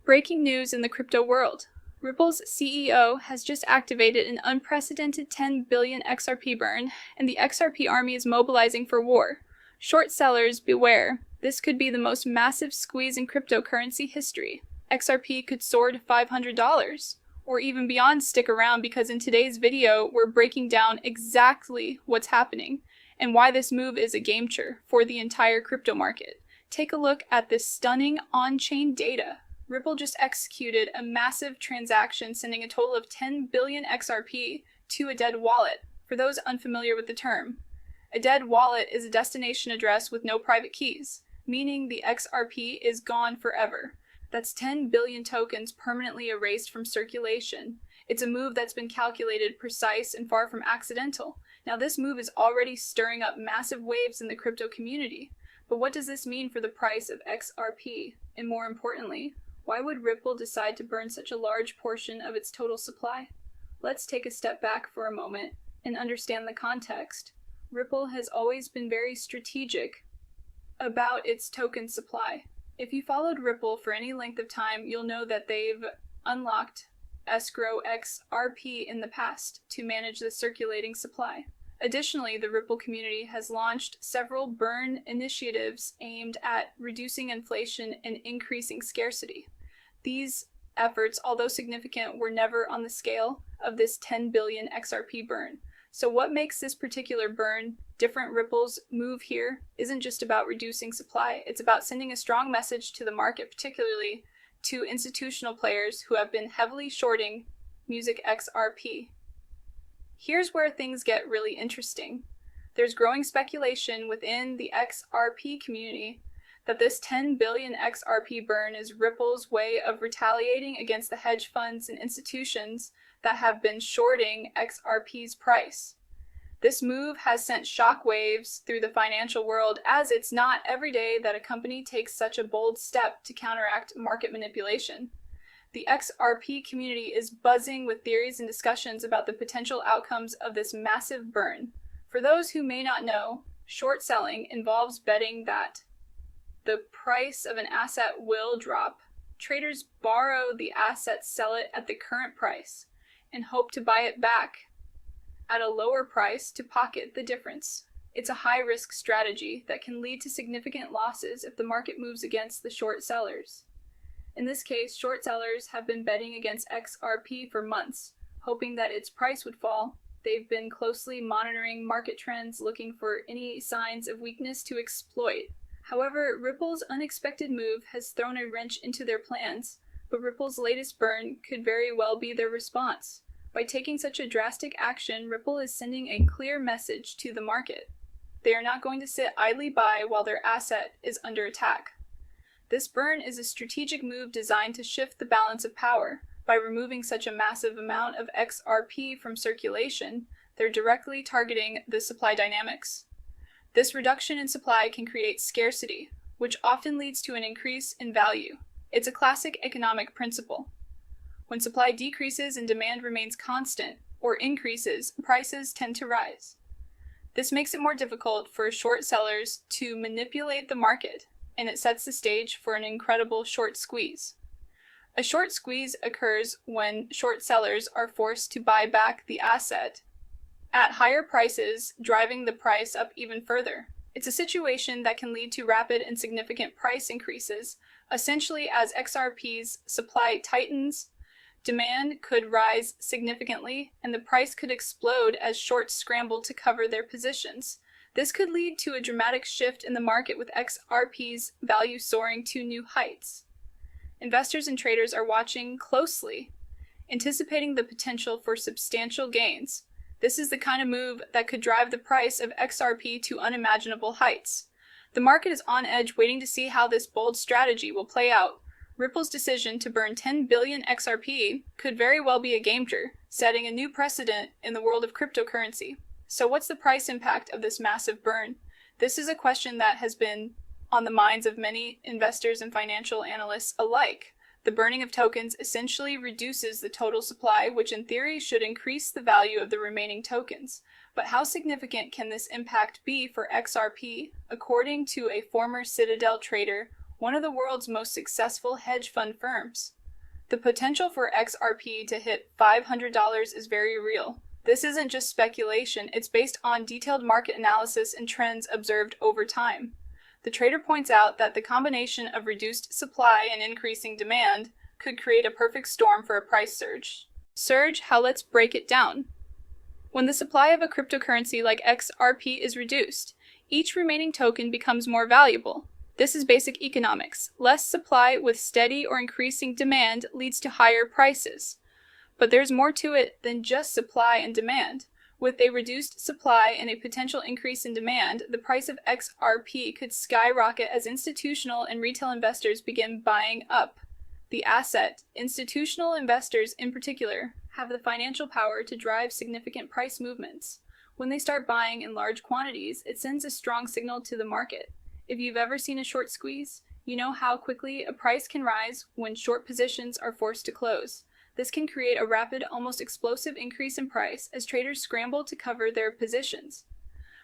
Breaking news in the crypto world. Ripple's CEO has just activated an unprecedented 10 billion XRP burn, and the XRP army is mobilizing for war. Short sellers, beware. This could be the most massive squeeze in cryptocurrency history. XRP could soar to $500, or even beyond. Stick around, because in today's video, we're breaking down exactly what's happening and why this move is a game changer for the entire crypto market. Take a look at this stunning on-chain data. Ripple just executed a massive transaction, sending a total of 10 billion XRP to a dead wallet. For those unfamiliar with the term, a dead wallet is a destination address with no private keys, meaning the XRP is gone forever. That's 10 billion tokens permanently erased from circulation. It's a move that's been calculated, precise, and far from accidental. Now, this move is already stirring up massive waves in the crypto community. But what does this mean for the price of XRP? And more importantly, why would Ripple decide to burn such a large portion of its total supply? Let's take a step back for a moment and understand the context. Ripple has always been very strategic about its token supply. If you followed Ripple for any length of time, you'll know that they've unlocked escrow XRP in the past to manage the circulating supply. Additionally, the Ripple community has launched several burn initiatives aimed at reducing inflation and increasing scarcity. These efforts, although significant, were never on the scale of this 10 billion XRP burn. So what makes this particular burn different? Ripple's move here isn't just about reducing supply, it's about sending a strong message to the market, particularly to institutional players who have been heavily shorting music XRP. Here's where things get really interesting. There's growing speculation within the XRP community that this 10 billion XRP burn is Ripple's way of retaliating against the hedge funds and institutions that have been shorting XRP's price. This move has sent shockwaves through the financial world, as it's not every day that a company takes such a bold step to counteract market manipulation. The XRP community is buzzing with theories and discussions about the potential outcomes of this massive burn. For those who may not know, short selling involves betting that the price of an asset will drop. Traders borrow the asset, sell it at the current price, and hope to buy it back at a lower price to pocket the difference. It's a high-risk strategy that can lead to significant losses if the market moves against the short sellers. In this case, short sellers have been betting against XRP for months, hoping that its price would fall. They've been closely monitoring market trends, looking for any signs of weakness to exploit. However, Ripple's unexpected move has thrown a wrench into their plans, but Ripple's latest burn could very well be their response. By taking such a drastic action, Ripple is sending a clear message to the market. They are not going to sit idly by while their asset is under attack. This burn is a strategic move designed to shift the balance of power. By removing such a massive amount of XRP from circulation, they're directly targeting the supply dynamics. This reduction in supply can create scarcity, which often leads to an increase in value. It's a classic economic principle. When supply decreases and demand remains constant or increases, prices tend to rise. This makes it more difficult for short sellers to manipulate the market, and it sets the stage for an incredible short squeeze. A short squeeze occurs when short sellers are forced to buy back the asset at higher prices, driving the price up even further. It's a situation that can lead to rapid and significant price increases. Essentially, as XRP's supply tightens, demand could rise significantly, and the price could explode as shorts scramble to cover their positions. This could lead to a dramatic shift in the market, with XRP's value soaring to new heights. Investors and traders are watching closely, anticipating the potential for substantial gains. This is the kind of move that could drive the price of XRP to unimaginable heights. The market is on edge, waiting to see how this bold strategy will play out. Ripple's decision to burn 10 billion XRP could very well be a game changer, setting a new precedent in the world of cryptocurrency. So what's the price impact of this massive burn? This is a question that has been on the minds of many investors and financial analysts alike. The burning of tokens essentially reduces the total supply, which in theory should increase the value of the remaining tokens. But how significant can this impact be for XRP? According to a former Citadel trader, one of the world's most successful hedge fund firms. The potential for XRP to hit $500 is very real. This isn't just speculation, it's based on detailed market analysis and trends observed over time. The trader points out that the combination of reduced supply and increasing demand could create a perfect storm for a price surge. Let's break it down. When the supply of a cryptocurrency like XRP is reduced, each remaining token becomes more valuable. This is basic economics. Less supply with steady or increasing demand leads to higher prices. But there's more to it than just supply and demand. With a reduced supply and a potential increase in demand, the price of XRP could skyrocket as institutional and retail investors begin buying up the asset. Institutional investors, in particular, have the financial power to drive significant price movements. When they start buying in large quantities, it sends a strong signal to the market. If you've ever seen a short squeeze, you know how quickly a price can rise when short positions are forced to close. This can create a rapid, almost explosive increase in price as traders scramble to cover their positions.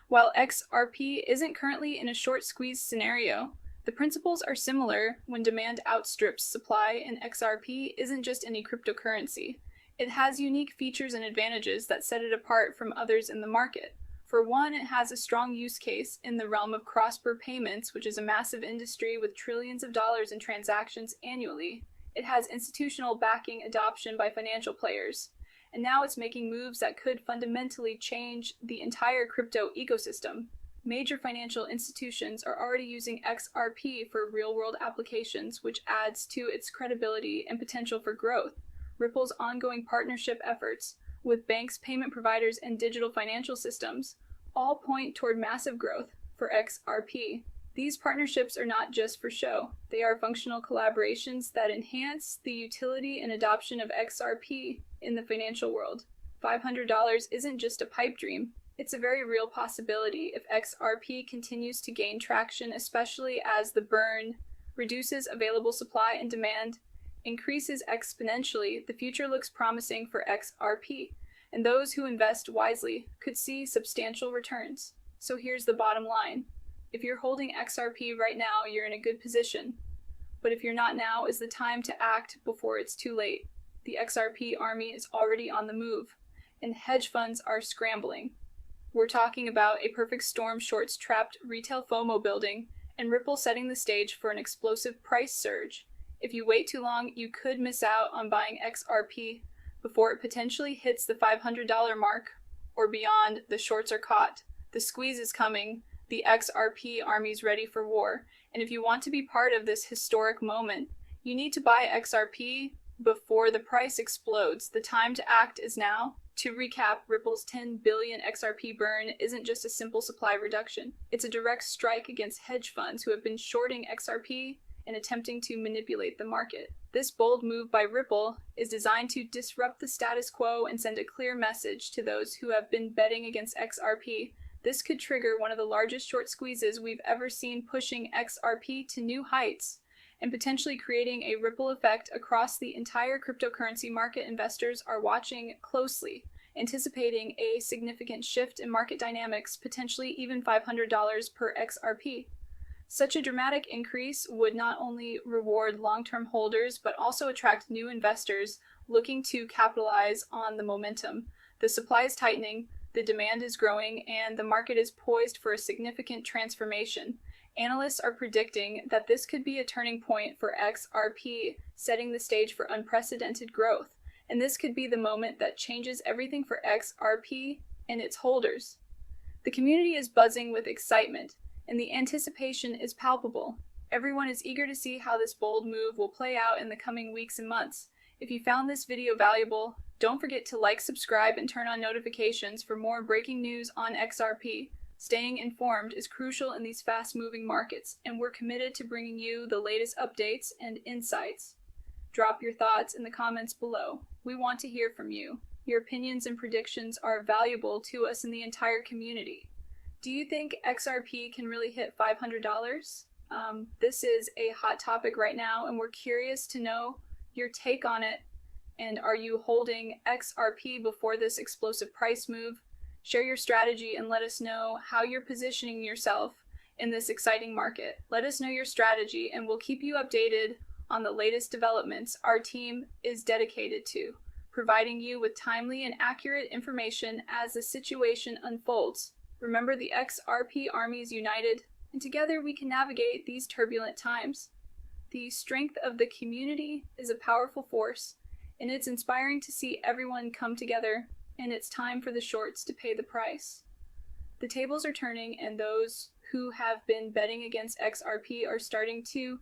While XRP isn't currently in a short squeeze scenario, the principles are similar when demand outstrips supply, and XRP isn't just any cryptocurrency. It has unique features and advantages that set it apart from others in the market. For one, it has a strong use case in the realm of cross-border payments, which is a massive industry with trillions of dollars in transactions annually. It has institutional backing adoption by financial players, and now it's making moves that could fundamentally change the entire crypto ecosystem. Major financial institutions are already using XRP for real-world applications, which adds to its credibility and potential for growth. Ripple's ongoing partnership efforts with banks, payment providers, and digital financial systems all point toward massive growth for XRP. These partnerships are not just for show. They are functional collaborations that enhance the utility and adoption of XRP in the financial world. $500 isn't just a pipe dream. It's a very real possibility if XRP continues to gain traction, especially as the burn reduces available supply and demand increases exponentially. The future looks promising for XRP, and those who invest wisely could see substantial returns. So here's the bottom line. If you're holding XRP right now, you're in a good position. But if you're not, now is the time to act before it's too late. The XRP army is already on the move, and hedge funds are scrambling. We're talking about a perfect storm, shorts trapped, retail FOMO building, and Ripple setting the stage for an explosive price surge. If you wait too long, you could miss out on buying XRP before it potentially hits the $500 mark or beyond. The shorts are caught. The squeeze is coming. The XRP army's ready for war. And if you want to be part of this historic moment, you need to buy XRP before the price explodes. The time to act is now. To recap, Ripple's 10 billion XRP burn isn't just a simple supply reduction. It's a direct strike against hedge funds who have been shorting XRP and attempting to manipulate the market. This bold move by Ripple is designed to disrupt the status quo and send a clear message to those who have been betting against XRP. This could trigger one of the largest short squeezes we've ever seen, pushing XRP to new heights and potentially creating a ripple effect across the entire cryptocurrency market. Investors are watching closely, anticipating a significant shift in market dynamics, potentially even $500 per XRP. Such a dramatic increase would not only reward long-term holders, but also attract new investors looking to capitalize on the momentum. The supply is tightening, the demand is growing, and the market is poised for a significant transformation. Analysts are predicting that this could be a turning point for XRP, setting the stage for unprecedented growth. And this could be the moment that changes everything for XRP and its holders. The community is buzzing with excitement, and the anticipation is palpable. Everyone is eager to see how this bold move will play out in the coming weeks and months. If you found this video valuable, don't forget to like, subscribe, and turn on notifications for more breaking news on XRP. Staying informed is crucial in these fast-moving markets, and we're committed to bringing you the latest updates and insights. Drop your thoughts in the comments below. We want to hear from you. Your opinions and predictions are valuable to us and the entire community. Do you think XRP can really hit $500? This is a hot topic right now, and we're curious to know your take on it. And are you holding XRP before this explosive price move? Share your strategy and let us know how you're positioning yourself in this exciting market. Let us know your strategy and we'll keep you updated on the latest developments our team is dedicated to, providing you with timely and accurate information as the situation unfolds. Remember, the XRP army is united, and together we can navigate these turbulent times. The strength of the community is a powerful force, and it's inspiring to see everyone come together, and it's time for the shorts to pay the price. The tables are turning, and those who have been betting against XRP are starting to